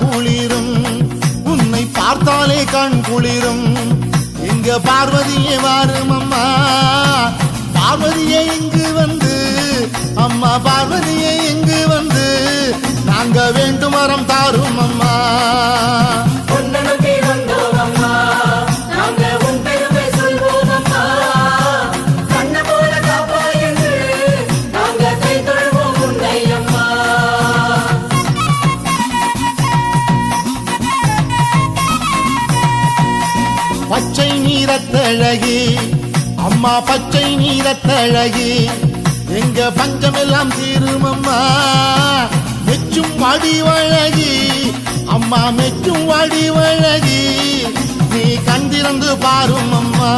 குளிரும், உன்னை பார்த்தாலே கண் குளிரும். எங்க பார்வதியே வாரும் அம்மா, பார்வதியே இங்கு வந்து, அம்மா பார்வதியே இங்கு வந்து, நாங்க வேண்டும் வரம் தாரும் அம்மா. பச்சை நீரத்தழகி அம்மா, பச்சை நீரத்தழகி, எங்க பஞ்சமெல்லாம் தீரும் அம்மா. மெச்சும் வடிவழகி அம்மா, மெச்சும் வடிவழகி, நீ கண் திறந்து பாரும் அம்மா.